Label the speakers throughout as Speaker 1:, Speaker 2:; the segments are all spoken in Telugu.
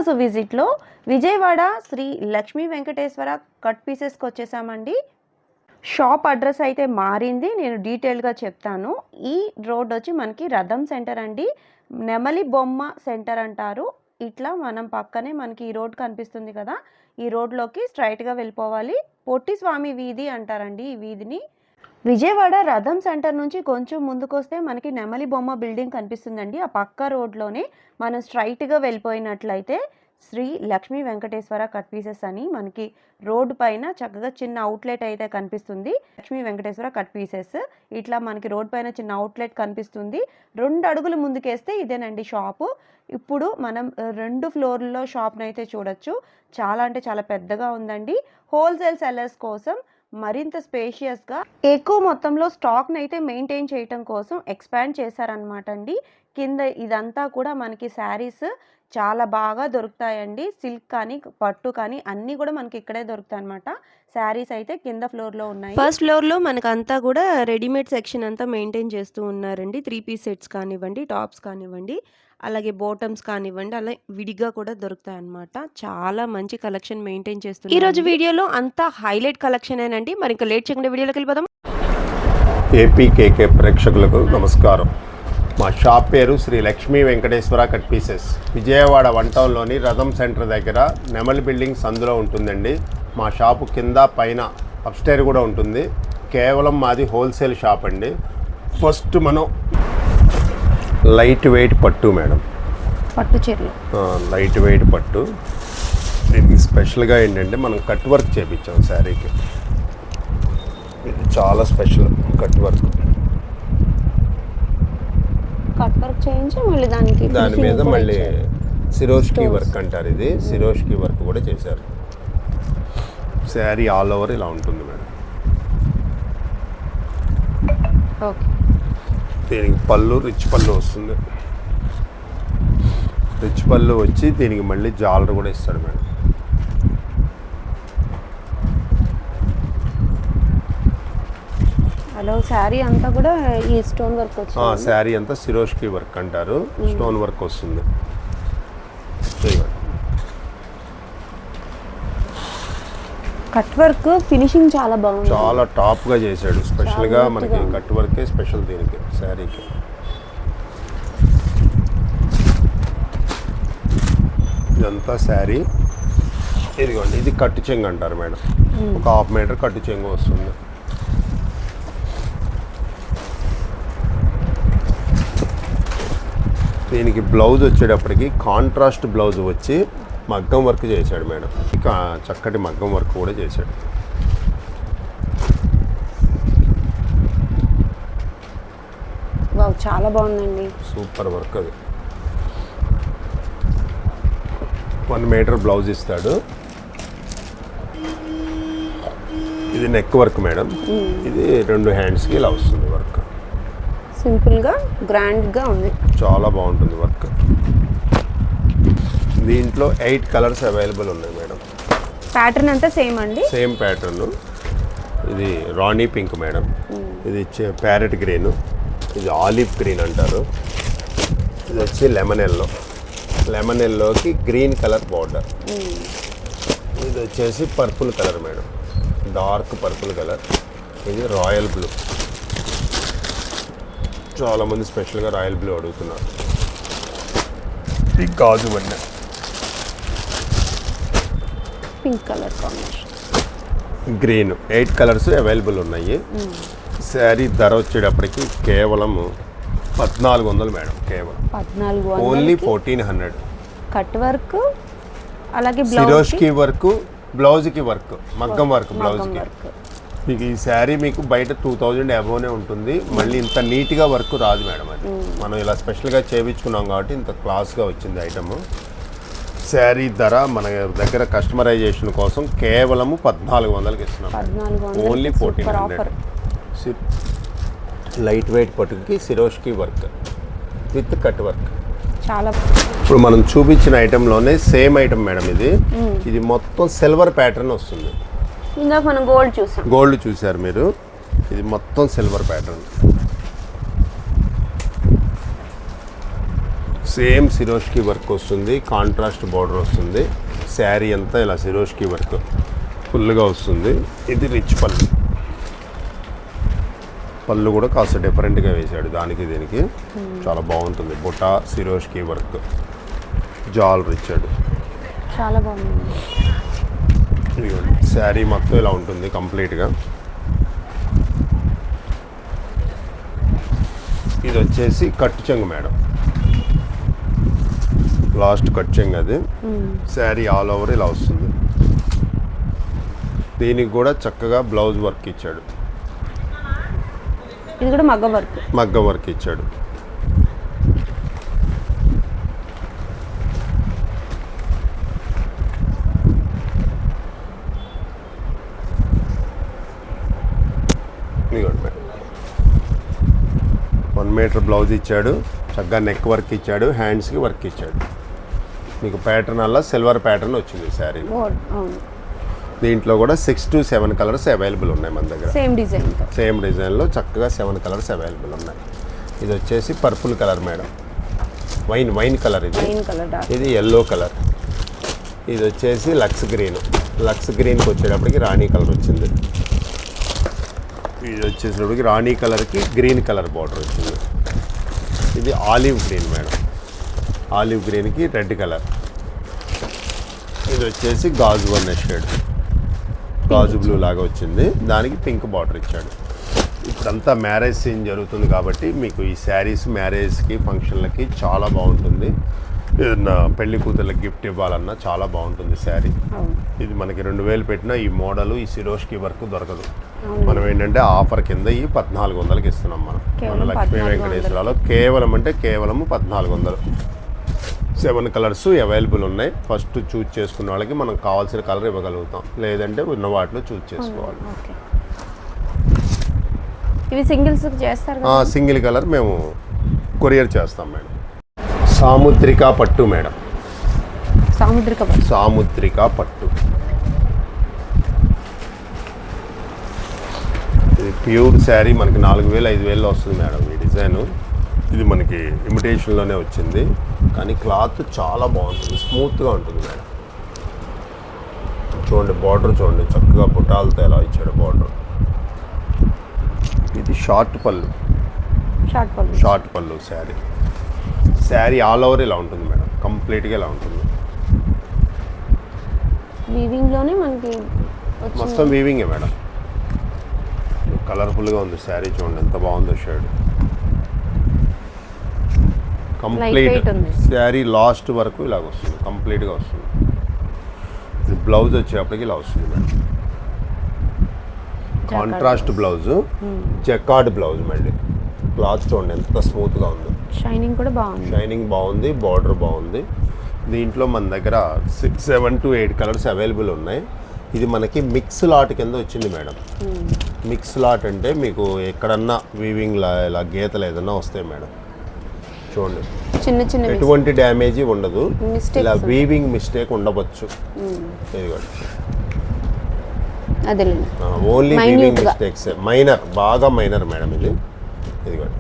Speaker 1: ఈరోజు విజిట్లో విజయవాడ శ్రీ లక్ష్మీ వెంకటేశ్వర కట్ పీసెస్కి వచ్చేసామండి. షాప్ అడ్రస్ అయితే మారింది, నేను డీటెయిల్గా చెప్తాను. ఈ రోడ్ వచ్చి మనకి రథం సెంటర్ అండి, నెమలి బొమ్మ సెంటర్ అంటారు. ఇట్లా మనం పక్కనే మనకి ఈ రోడ్ కనిపిస్తుంది కదా, ఈ రోడ్లోకి స్ట్రైట్గా వెళ్ళిపోవాలి. పొట్టి స్వామి వీధి అంటారండి ఈ వీధిని. విజయవాడ రథం సెంటర్ నుంచి కొంచెం ముందుకొస్తే మనకి నెమలి బొమ్మ బిల్డింగ్ కనిపిస్తుందండి. ఆ పక్క రోడ్లోనే మనం స్ట్రైట్గా వెళ్ళిపోయినట్లయితే శ్రీ లక్ష్మీ వెంకటేశ్వర కట్ పీసెస్ అని మనకి రోడ్డు పైన చక్కగా చిన్న అవుట్లెట్ అయితే కనిపిస్తుంది. లక్ష్మీ వెంకటేశ్వర కట్ పీసెస్ ఇట్లా మనకి రోడ్ పైన చిన్న అవుట్లెట్ కనిపిస్తుంది. 2 అడుగులు ముందుకేస్తే ఇదేనండి షాపు. ఇప్పుడు మనం 2 ఫ్లోర్లలో షాప్ని అయితే చూడొచ్చు. చాలా అంటే చాలా పెద్దగా ఉందండి. హోల్సేల్ సెల్లర్స్ కోసం మరింత స్పేషియస్గా ఎక్కువ మొత్తంలో స్టాక్ని అయితే మెయింటైన్ చేయటం కోసం ఎక్స్పాండ్ చేశారనమాట అండి. కింద ఇదంతా కూడా మనకి శారీస్ చాలా బాగా దొరుకుతాయండి. సిల్క్ కానీ పట్టు కానీ అన్నీ కూడా మనకి ఇక్కడే దొరుకుతాయి అనమాట. శారీస్ అయితే కింద ఫ్లోర్లో ఉన్నాయి. ఫస్ట్ ఫ్లోర్లో మనకు అంతా కూడా రెడీమేడ్ సెక్షన్ అంతా మెయింటైన్ చేస్తూ ఉన్నారండి. 3 పీస్ సెట్స్ కానివ్వండి, టాప్స్ కానివ్వండి, అలాగే బాటమ్స్ కానివ్వండి, అలా విడిగా కూడా దొరుకుతాయి అన్నమాట. చాలా మంచి కలెక్షన్ మెయింటైన్ చేస్తుంది. ఈ రోజు వీడియోలో అంతా హైలైట్ కలెక్షన్ ఏనండి. మరి ఇంకా లేట్ చేయకుండా వీడియోలోకి వెళ్ళిపోదాం.
Speaker 2: ఏపీకేకే ప్రేక్షకులకు నమస్కారం. మా షాప్ పేరు శ్రీ లక్ష్మీ వెంకటేశ్వర కట్ పీసెస్. విజయవాడ 1 టౌన్లోని రథం సెంటర్ దగ్గర నెమలి బిల్డింగ్స్ అందులో ఉంటుందండి. మా షాపు కింద పైన అప్స్టైర్ కూడా ఉంటుంది. కేవలం మాది హోల్సేల్ షాప్ అండి. ఫస్ట్ మనం లైట్ వెయిట్ పట్టు మేడం,
Speaker 1: పట్టు చీరలు,
Speaker 2: లైట్ వెయిట్ పట్టు. దీనికి స్పెషల్గా ఏంటంటే మనం కట్ వర్క్ చేయించాం శారీకి. ఇది చాలా special cut work.
Speaker 1: Cut work చేయించి మళ్ళీ దాని
Speaker 2: మీద మళ్ళీ సిరోష్కి వర్క్ అంటారు. ఇది సిరోష్కి వర్క్ కూడా చేశారు. శారీ ఆల్ ఓవర్ ఇలా ఉంటుంది మేడం.
Speaker 1: ఓకే,
Speaker 2: దీనికి పళ్ళు రిచ్ పళ్ళు వస్తుంది. రిచ్ పళ్ళు వచ్చి దీనికి మళ్ళీ జాలర్ కూడా ఇస్తాడు మేడం.
Speaker 1: హలో, శారీ అంతా కూడా ఈ స్టోన్ వర్క్ వచ్చింది.
Speaker 2: శారీ అంతా సిరోష్కి వర్క్ అంటారు. స్టోన్ వర్క్ వస్తుంది.
Speaker 1: కట్ వర్క్ ఫినిషింగ్ చాలా బాగుంది,
Speaker 2: చాలా టాప్గా చేశాడు. స్పెషల్గా మనకి కట్ వర్కే స్పెషల్ దీనికి శారీకి. ఇదంతా శారీ. ఇదిగోండి, ఇది కట్టు చెంగు అంటారు మేడం. ఒక 1/2 మీటర్ కట్టు చెంగు వస్తుంది. దీనికి బ్లౌజ్ వచ్చేటప్పటికి కాంట్రాస్ట్ బ్లౌజ్ వచ్చి మగ్గం వర్క్ చేశాడు మేడం. ఇక చక్కటి మగ్గం వర్క్ కూడా చేశాడు.
Speaker 1: వావ్, చాలా బాగుందండి.
Speaker 2: సూపర్ వర్క్ అది. 1 మీటర్ బ్లౌజ్ ఇస్తాడు. ఇది నెక్ వర్క్ మేడం. ఇది 2 హ్యాండ్స్కి ఇలా వస్తుంది వర్క్.
Speaker 1: సింపుల్గా గ్రాండ్గా ఉంది,
Speaker 2: చాలా బాగుంటుంది వర్క్. దీంట్లో 8 కలర్స్ అవైలబుల్ ఉన్నాయి మేడం.
Speaker 1: ప్యాటర్న్ అంతా సేమ్ అండి,
Speaker 2: సేమ్ ప్యాటర్న్. ఇది రాణి పింక్ మేడం, ఇది ప్యారెట్ గ్రీన్, ఇది ఆలివ్ గ్రీన్ అంటారు, ఇది వచ్చి లెమన్ ఎల్లో, లెమన్ ఎల్లోకి గ్రీన్ కలర్ బార్డర్, ఇది వచ్చేసి purple colour madam, dark purple colour, ఇది రాయల్ బ్లూ. చాలామంది స్పెషల్గా రాయల్ బ్లూ అడుగుతున్నారు. ఇది గాజు వన్నె,
Speaker 1: pink colour combination,
Speaker 2: green. 8 colours available ఉన్నాయి. శారీ ధర వచ్చేటప్పటికి కేవలం 1400 మేడం. కేవలం
Speaker 1: 1400,
Speaker 2: ఓన్లీ 1400.
Speaker 1: కట్ వర్క్, అలాగే
Speaker 2: సిరోష్కి వర్క్, బ్లౌజ్కి వర్క్, మగ్గం వర్క్ బ్లౌజ్కి. మీకు ఈ శారీ మీకు బయట 2000 అబోనే ఉంటుంది. మళ్ళీ ఇంత నీట్గా వర్క్ రాదు మేడం. అది మనం ఇలా స్పెషల్గా చేయించుకున్నాం కాబట్టి ఇంత క్లాస్గా వచ్చింది ఐటమ్. శారీ ధర మన దగ్గర కస్టమైజేషన్ కోసం కేవలము 1400కి ఇస్తున్నాం. ఓన్లీ 1400. లైట్ వెయిట్ పట్టుకి సిరోష్కి వర్క్ విత్ కట్ వర్క్.
Speaker 1: చాలా.
Speaker 2: ఇప్పుడు మనం చూపించిన ఐటెంలోనే సేమ్ ఐటమ్ మేడం. ఇది మొత్తం సిల్వర్ ప్యాటర్న్ వస్తుంది.
Speaker 1: ఇందాక మనం గోల్డ్ చూసాం,
Speaker 2: గోల్డ్ చూసారు మీరు. ఇది మొత్తం సిల్వర్ ప్యాటర్న్. సేమ్ సిరోష్కి వర్క్ వస్తుంది, కాంట్రాస్ట్ బార్డర్ వస్తుంది. శారీ అంతా ఇలా సిరోష్కి వర్క్ ఫుల్గా వస్తుంది. ఇది రిచ్ పళ్ళు. పళ్ళు కూడా కాస్త డిఫరెంట్గా వేశాడు దానికి దీనికి. చాలా బాగుంటుంది. బుటా సిరోష్కి వర్క్ జాల్ ఇచ్చాడు.
Speaker 1: చాలా బాగుంది.
Speaker 2: ఇదిగోండి శారీ మొత్తం ఇలా ఉంటుంది కంప్లీట్గా. ఇది వచ్చేసి కట్ చెంగు మేడం, లాస్ట్ కట్ చెంగు అది. శారీ ఆల్ ఓవర్ ఇలా వస్తుంది. దీనికి కూడా చక్కగా బ్లౌజ్ వర్క్ ఇచ్చాడు.
Speaker 1: ఇది కూడా మగ్గ
Speaker 2: వర్క్ ఇచ్చాడు. ఇదిగోండి మేడం 1 మీటర్ బ్లౌజ్ ఇచ్చాడు. చక్కగా నెక్ వర్క్ ఇచ్చాడు, హ్యాండ్స్కి వర్క్ ఇచ్చాడు. మీకు ప్యాటర్న్ అలా సిల్వర్ ప్యాటర్న్ వచ్చింది శారీ. దీంట్లో కూడా 6 to 7 కలర్స్ అవైలబుల్ ఉన్నాయి మన దగ్గర. సేమ్ డిజైన్లో చక్కగా 7 కలర్స్ అవైలబుల్ ఉన్నాయి. ఇది వచ్చేసి purple colour madam, wine colour. ఇది ఎల్లో కలర్. ఇది వచ్చేసి లక్స్ గ్రీన్కి వచ్చేటప్పటికి రాణి కలర్ వచ్చింది. ఇది వచ్చేసేటప్పటికి రాణి కలర్కి గ్రీన్ కలర్ బార్డర్ వచ్చింది. ఇది ఆలివ్ గ్రీన్ మేడం, ఆలివ్ గ్రీన్కి రెడ్ కలర్. ఇది వచ్చేసి గాజు వన్ షేడ్, గాజు బ్లూ లాగా వచ్చింది. దానికి పింక్ బార్డర్ ఇచ్చాడు. ఇప్పుడంతా మ్యారేజ్ సీన్ జరుగుతుంది కాబట్టి మీకు ఈ శారీస్ మ్యారేజ్కి ఫంక్షన్లకి చాలా బాగుంటుంది. ఏదన్నా పెళ్లి కూతుర్లకి గిఫ్ట్ ఇవ్వాలన్నా చాలా బాగుంటుంది శారీ. ఇది మనకి 2000 పెట్టినా ఈ మోడల్ ఈ సిరోష్కి వర్క్ దొరకదు. మనం ఏంటంటే ఆఫర్ కింద ఈ 1400కి ఇస్తున్నాం మనం మన లక్ష్మీ వెంకటేశ్వరలో. కేవలం 1400. 7 కలర్స్ అవైలబుల్ ఉన్నాయి. ఫస్ట్ చూజ్ చేసుకున్న వాళ్ళకి మనం కావాల్సిన కలర్ ఇవ్వగలుగుతాం, లేదంటే ఉన్న వాటిలో చూజ్ చేసుకోవాలి.
Speaker 1: ఇవి సింగిల్స్ చేస్తారు.
Speaker 2: సింగిల్ కలర్ మేము కొరియర్ చేస్తాం మేడం. సాముద్రిక పట్టు మేడం, సాముద్రిక పట్టు. ఇది ప్యూర్ శారీ మనకి 4000-5000లో వస్తుంది మేడం ఈ డిజైను. ఇది మనకి ఇమిటేషన్లోనే వచ్చింది, కానీ క్లాత్ చాలా బాగుంటుంది, స్మూత్గా ఉంటుంది మేడం. చూడండి బార్డర్ చూడండి, చక్కగా బుటాలతో ఎలా ఇచ్చాడు బార్డర్. ఇది షార్ట్ పళ్ళు శారీ ఆల్ ఓవర్ ఇలా ఉంటుంది మేడం, కంప్లీట్గా ఇలా ఉంటుంది.
Speaker 1: వీవింగ్లోనే మనకి
Speaker 2: మొత్తం వీవింగే మేడం. కలర్ఫుల్గా ఉంది శారీ, చూడండి ఎంత బాగుందో షేడ్. కంప్లీట్ శారీ లాస్ట్ వరకు ఇలాగ వస్తుంది, కంప్లీట్గా వస్తుంది. ఇది బ్లౌజ్ వచ్చేప్పటికి ఇలా వస్తుంది madam. Contrast blouse, jacquard blouse మళ్ళీ. క్లాత్ చూడండి ఎంత స్మూత్గా ఉందో, షైనింగ్ బాగుంది, బార్డర్ బాగుంది. దీంట్లో మన దగ్గర 7 to 8 కలర్స్ అవైలబుల్ ఉన్నాయి. ఇది మనకి మిక్స్ లాట్ కింద వచ్చింది మేడం. మిక్స్ లాట్ అంటే మీకు ఎక్కడన్నా వీవింగ్ ఇలా గీతలు ఏదన్నా వస్తాయి మేడం. చూడండి
Speaker 1: చిన్న
Speaker 2: ఎటువంటి డ్యామేజీ ఉండదు, ఇలా వీవింగ్ మిస్టేక్ ఉండవచ్చు. ఓన్లీ వీవింగ్ మిస్టేక్స్, మైనర్, బాగా మైనర్ మేడం ఇది. ఇదిగోండి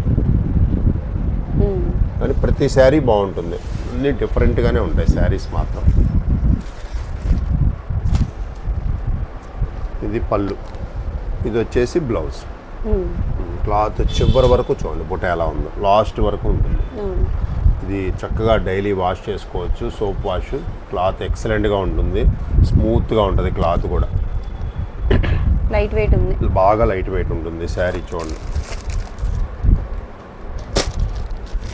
Speaker 2: కానీ ప్రతి శారీ బాగుంటుంది, అన్నీ డిఫరెంట్గానే ఉంటాయి శారీస్ మాత్రం. ఇది పళ్ళు, ఇది వచ్చేసి బ్లౌజ్. క్లాత్ చివరి వరకు చూడండి బుట్ట ఎలా ఉందో, లాస్ట్ వరకు ఉంటుంది. ఇది చక్కగా డైలీ వాష్ చేసుకోవచ్చు, సోప్ వాష్. క్లాత్ ఎక్సలెంట్గా ఉంటుంది, స్మూత్గా ఉంటుంది. క్లాత్ కూడా
Speaker 1: లైట్ వెయిట్ ఉంది,
Speaker 2: బాగా లైట్ వెయిట్ ఉంటుంది శారీ. చూడండి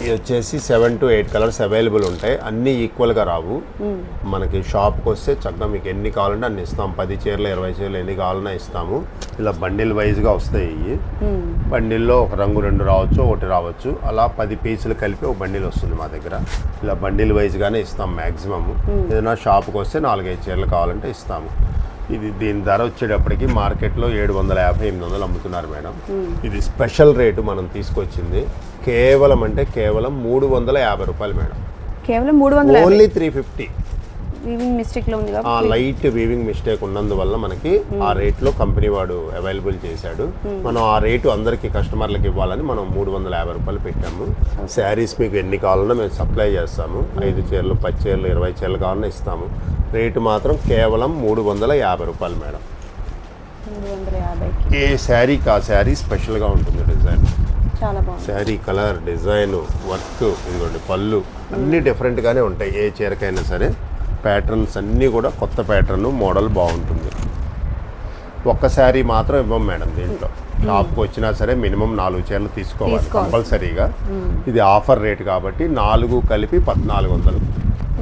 Speaker 2: ఇది వచ్చేసి 7 to 8 కలర్స్ అవైలబుల్ ఉంటాయి. అన్నీ ఈక్వల్గా రావు. మనకి షాప్కి వస్తే చక్కగా మీకు ఎన్ని కావాలంటే అన్ని ఇస్తాం. 10 చీరలు 20 చీరలు ఎన్ని కావాలన్నా ఇస్తాము. ఇలా బండిల్ వైజ్గా వస్తాయి. బండిల్లో ఒక రంగు 2 రావచ్చు, 1 రావచ్చు. అలా 10 పీసులు కలిపి ఒక బండిల్ వస్తుంది మా దగ్గర. ఇలా బండిల్ వైజ్గానే ఇస్తాం మ్యాక్సిమమ్. ఏదైనా షాప్కి వస్తే 4-5 చీరలు కావాలంటే ఇస్తాము. ఇది దీని ధర వచ్చేటప్పటికి మార్కెట్లో 750-800 అమ్ముతున్నారు మేడం. ఇది స్పెషల్ రేటు మనం తీసుకొచ్చింది కేవలం 350 రూపాయలు మేడం.
Speaker 1: కేవలం 350,
Speaker 2: ఓన్లీ 350.
Speaker 1: వీవింగ్ మిస్టేక్ లో ఉంది కాబట్టి
Speaker 2: లైట్ వీవింగ్ మిస్టేక్ ఉన్నందువల్ల మనకి ఆ రేట్లో కంపెనీ వాడు అవైలబుల్ చేశాడు. మనం ఆ రేటు అందరికీ కస్టమర్లకు ఇవ్వాలని మనం 350 రూపాయలు పెట్టాము. శారీస్ మీకు ఎన్ని కావాలన్నా మేము సప్లై చేస్తాము. 5 చీరలు 10 చీరలు 20 చీరలు కావాలన్నా ఇస్తాము. రేటు మాత్రం కేవలం 350 రూపాయలు మేడం.
Speaker 1: 350.
Speaker 2: ఏ శారీకి ఆ శారీ స్పెషల్గా ఉంటుంది. డిజైన్
Speaker 1: చాలా బాగుంది.
Speaker 2: శారీ కలర్, డిజైన్, వర్క్, ఇదిగోండి పళ్ళు అన్నీ డిఫరెంట్గానే ఉంటాయి. ఏ చీరకైనా సరే ప్యాటర్న్స్ అన్నీ కూడా కొత్త ప్యాటర్న్, మోడల్ బాగుంటుంది. ఒక్క శారీ మాత్రం ఇవ్వం మేడం దీంట్లో. షాప్కి వచ్చినా సరే మినిమం 4 చీరలు తీసుకోవాలి కంపల్సరీగా. ఇది ఆఫర్ రేట్ కాబట్టి 4 కలిపి 1400.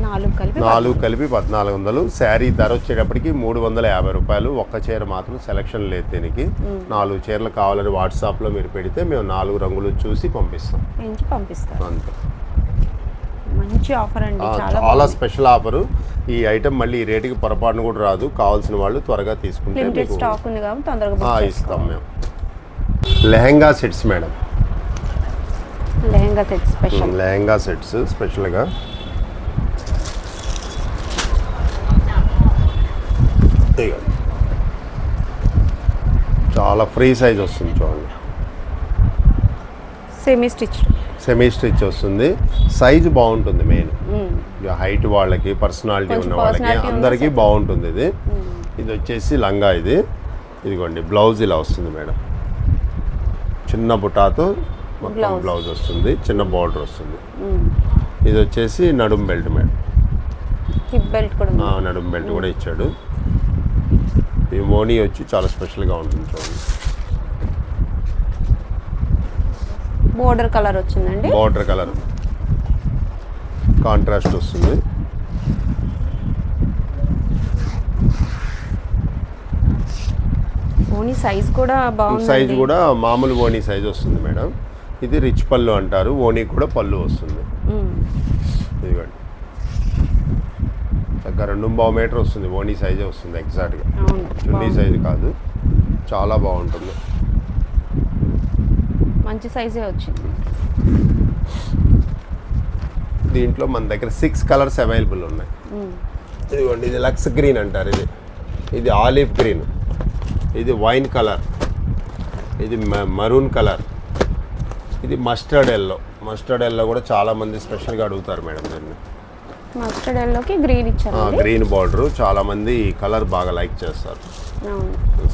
Speaker 2: 4 కలిపి 1400. శారీ ధర వచ్చేటప్పటికి 350 రూపాయలు. ఒక్క చీర మాత్రం సెలక్షన్ లేదు దీనికి. 4 చీరలు కావాలని వాట్సాప్లో మీరు పెడితే మేము 4 రంగులు చూసి పంపిస్తాం. అంతే.
Speaker 1: మంచి ఆఫర్ అండి.
Speaker 2: చాలా స్పెషల్ ఆఫరు. ఈ ఐటమ్ మళ్ళీ ఈ రేటుకి పొరపాటును కూడా రాదు. కావాల్సిన వాళ్ళు త్వరగా తీసుకుంటే
Speaker 1: స్టాక్ ఉంది కాబట్టి తొందరగా
Speaker 2: ఇస్తాం మేము. Lehenga sets madam. Lehenga sets స్పెషల్గా చాలా ఫ్రీ సైజ్ వస్తుంది చూడండి. సెమీ స్టిచ్ వస్తుంది. సైజు బాగుంటుంది. మెయిన్ హైట్ వాళ్ళకి, పర్సనాలిటీ ఉన్న వాళ్ళకి అందరికీ బాగుంటుంది. ఇది వచ్చేసి లంగా. ఇదిగోండి బ్లౌజ్ ఇలా వస్తుంది మేడం. చిన్న బుటాతో మొత్తం బ్లౌజ్ వస్తుంది. చిన్న బార్డర్ వస్తుంది. ఇది వచ్చేసి నడుం బెల్ట్ మేడం. నడుం బెల్ట్ కూడా ఇచ్చాడు. ఈ మోనీ వచ్చి చాలా స్పెషల్గా ఉంటుంది చూడండి.
Speaker 1: బోర్డర్ కలర్ వచ్చిందండి.
Speaker 2: బోర్డర్ కలర్ కాంట్రాస్ట్ వస్తుంది.
Speaker 1: ఓనీ సైజ్ కూడా బాగుంది.
Speaker 2: సైజ్ కూడా మామూలు ఓనీ సైజ్ వస్తుంది మేడం. ఇది రిచ్ పళ్ళు అంటారు. ఓనీ కూడా పళ్ళు వస్తుంది. ఇదిగోండి దగ్గర 2.5 మీటర్ వస్తుంది. ఓనీ సైజే వస్తుంది ఎగ్జాక్ట్గా. చున్నీ సైజు కాదు. చాలా బాగుంటుంది.
Speaker 1: మంచి సైజే వచ్చింది.
Speaker 2: దీంట్లో మన దగ్గర 6 కలర్స్ అవైలబుల్ ఉన్నాయి. ఇదిగోండి ఇది లక్స్ గ్రీన్ అంటారు. ఇది ఆలివ్ గ్రీన్. ఇది వైన్ కలర్. ఇది మరూన్ కలర్. ఇది మస్టర్డ్ ఎల్లో. మస్టర్డ్ ఎల్లో కూడా చాలామంది స్పెషల్గా అడుగుతారు మేడం దీన్ని.
Speaker 1: మస్టర్డ్ ఎల్లోకి గ్రీన్ ఇచ్చారు.
Speaker 2: Green border. చాలామంది ఈ కలర్ బాగా లైక్ చేస్తారు.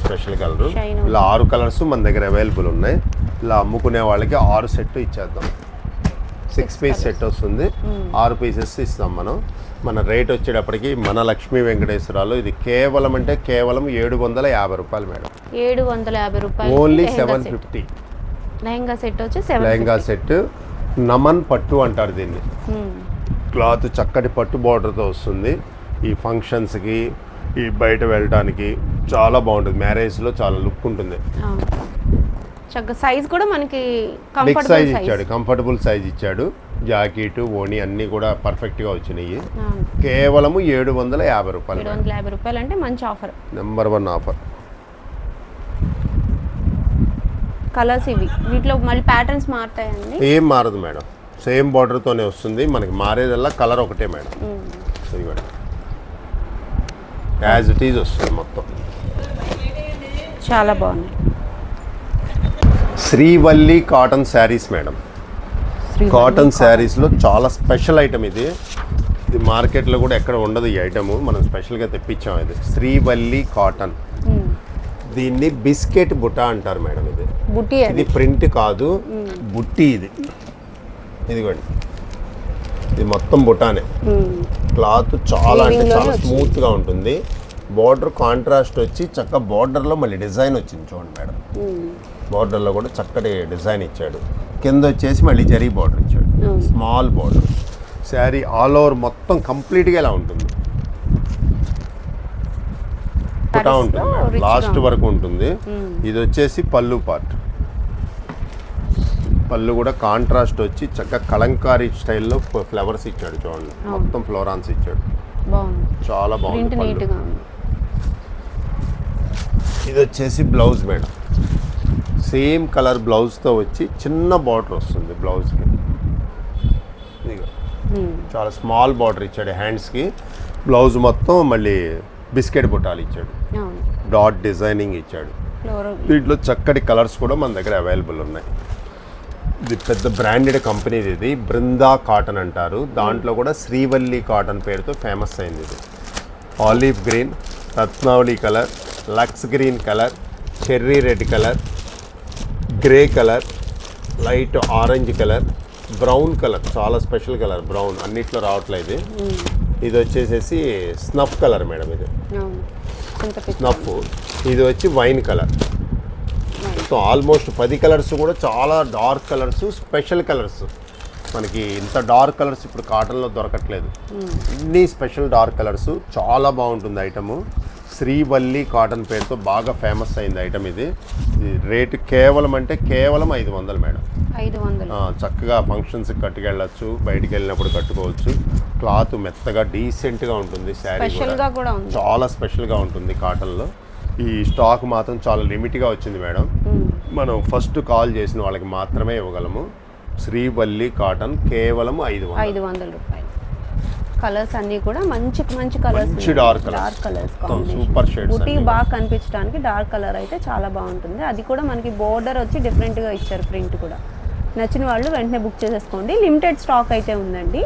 Speaker 2: Special colour. ఇలా 6 కలర్స్ మన దగ్గర అవైలబుల్ ఉన్నాయి. ఇలా అమ్ముకునే వాళ్ళకి 6 సెట్ ఇచ్చేద్దాం. 6 పీస్ సెట్ వస్తుంది. 6 పీసెస్ ఇస్తాం మనం. మన రేట్ వచ్చేటప్పటికి మన లక్ష్మీ వెంకటేశ్వరాలు ఇది కేవలం 750 రూపాయలు మేడం.
Speaker 1: 750 రూపాయలు.
Speaker 2: ఓన్లీ 750.
Speaker 1: లెహంగా సెట్ వచ్చి
Speaker 2: లెహంగా సెట్. నమన్ పట్టు అంటారు దీన్ని. క్లాత్ చక్కటి పట్టు బార్డర్తో వస్తుంది. ఈ ఫంక్షన్స్కి, ఈ బయట వెళ్ళడానికి చాలా బాగుంటుంది. మ్యారేజ్లో చాలా లుక్ ఉంటుంది.
Speaker 1: సైజ్ కూడా మనకి
Speaker 2: బిగ్ సైజ్ ఇచ్చాడు. కంఫర్టబుల్ సైజ్ ఇచ్చాడు. జాకెట్, ఓణి అన్నీ కూడా పర్ఫెక్ట్గా వచ్చినాయి. కేవలం 750 రూపాయలు.
Speaker 1: 750 రూపాయలు అంటే మంచి ఆఫర్.
Speaker 2: Number 1 offer.
Speaker 1: కలర్స్ ఇవి. వీటిలో మళ్ళీ ప్యాటర్న్స్ మారుతాయండి?
Speaker 2: ఏం మారదు మేడం. సేమ్ బార్డర్తోనే వస్తుంది. మనకి మారేదల్లా కలర్ ఒకటే మేడం. ఇదిగోండి యాజ్ ఇట్ ఈజ్ వస్తుంది మొత్తం.
Speaker 1: చాలా బాగుంది.
Speaker 2: Srivalli cotton saris madam. Cotton శారీస్లో చాలా స్పెషల్ ఐటమ్ ఇది. మార్కెట్లో కూడా ఎక్కడ ఉండదు ఈ ఐటమ్. మనం స్పెషల్గా తెప్పించాం. ఇది శ్రీవల్లి కాటన్. దీన్ని బిస్కెట్ బుటా అంటారు మేడం. ఇది ప్రింట్ కాదు, బుట్టి. ఇదిగోండి ఇది మొత్తం బుటానే. క్లాత్ చాలా అంటే చాలా స్మూత్గా ఉంటుంది. బార్డర్ కాంట్రాస్ట్ వచ్చి చక్కగా బార్డర్లో మళ్ళీ డిజైన్ వచ్చింది చూడండి మేడం. బార్డర్లో కూడా చక్కటి డిజైన్ ఇచ్చాడు. కింద వచ్చేసి మళ్ళీ జరీ బార్డర్ ఇచ్చాడు. Small border. Sari all over మొత్తం కంప్లీట్గా ఇలా ఉంటుంది. బుటా ఉంటుంది లాస్ట్ వరకు ఉంటుంది. ఇది వచ్చేసి పళ్ళు పార్ట్. పళ్ళు కూడా కాంట్రాస్ట్ వచ్చి చక్కగా కలంకారీ స్టైల్లో ఫ్లవర్స్ ఇచ్చాడు చూడండి. మొత్తం ఫ్లోరాన్స్ ఇచ్చాడు. చాలా బాగుంది. ఇది వచ్చేసి బ్లౌజ్ మేడం. సేమ్ కలర్ బ్లౌజ్తో వచ్చి చిన్న బార్డర్ వస్తుంది బ్లౌజ్కి. చాలా స్మాల్ బార్డర్ ఇచ్చాడు హ్యాండ్స్కి. బ్లౌజ్ మొత్తం మళ్ళీ బిస్కెట్ బుట్టాలు ఇచ్చాడు,
Speaker 1: అవును.
Speaker 2: డాట్ డిజైనింగ్ ఇచ్చాడు.
Speaker 1: ఫ్లోరల్.
Speaker 2: దీంట్లో చక్కటి కలర్స్ కూడా మన దగ్గర అవైలబుల్ ఉన్నాయి. ఇది పెద్ద బ్రాండెడ్ కంపెనీ, ఇది బృందా కాటన్ అంటారు. దాంట్లో కూడా శ్రీవల్లి కాటన్ పేరుతో ఫేమస్ అయింది. ఇది olive green, Ratnavali colour, lux green colour, cherry red colour, grey colour, light orange colour, brown colour, చాలా స్పెషల్ కలర్ బ్రౌన్, అన్నిట్లో రావట్లేదు. ఇది వచ్చేసేసి స్నఫ్ కలర్ మేడం, ఇది
Speaker 1: అవును. చింతపిక్క.
Speaker 2: స్నఫ్. ఇది వచ్చి wine colour. So almost 10 colours కూడా చాలా డార్క్ కలర్స్, స్పెషల్ కలర్స్. మనకి ఇంత డార్క్ కలర్స్ ఇప్పుడు కాటన్లో దొరకట్లేదు. ఇన్ని స్పెషల్ డార్క్ కలర్స్, చాలా బాగుంటుంది ఐటము. శ్రీవల్లి కాటన్ పేరుతో బాగా ఫేమస్ అయింది ఐటమ్ ఇది. రేటు కేవలం అంటే కేవలం 500 మేడం.
Speaker 1: 500.
Speaker 2: చక్కగా ఫంక్షన్స్కి కట్టుకెళ్ళచ్చు, బయటికి వెళ్ళినప్పుడు కట్టుకోవచ్చు. క్లాత్ మెత్తగా డీసెంట్గా ఉంటుంది. శారీ
Speaker 1: స్పెషల్గా కూడా ఉంది.
Speaker 2: చాలా స్పెషల్గా ఉంటుంది కాటన్లో. ఈ స్టాక్ మాత్రం చాలా లిమిట్గా వచ్చింది మేడం. మనం ఫస్ట్ కాల్ చేసిన వాళ్ళకి మాత్రమే ఇవ్వగలము. శ్రీవల్లి కాటన్ కేవలం
Speaker 1: 500 రూపాయలు. కలర్స్ అన్నీ కూడా మంచి మంచి కలర్స్,
Speaker 2: మంచి డార్క్
Speaker 1: కలర్స్
Speaker 2: సూపర్ షేడ్స్.
Speaker 1: బుటీ బాగా కనిపించడానికి డార్క్ కలర్ అయితే చాలా బాగుంటుంది. అది కూడా మనకి బోర్డర్ వచ్చి డిఫరెంట్గా ఇచ్చారు, ప్రింట్ కూడా. నచ్చిన వాళ్ళు వెంటనే బుక్ చేసేసుకోండి. లిమిటెడ్ స్టాక్ అయితే ఉందండి.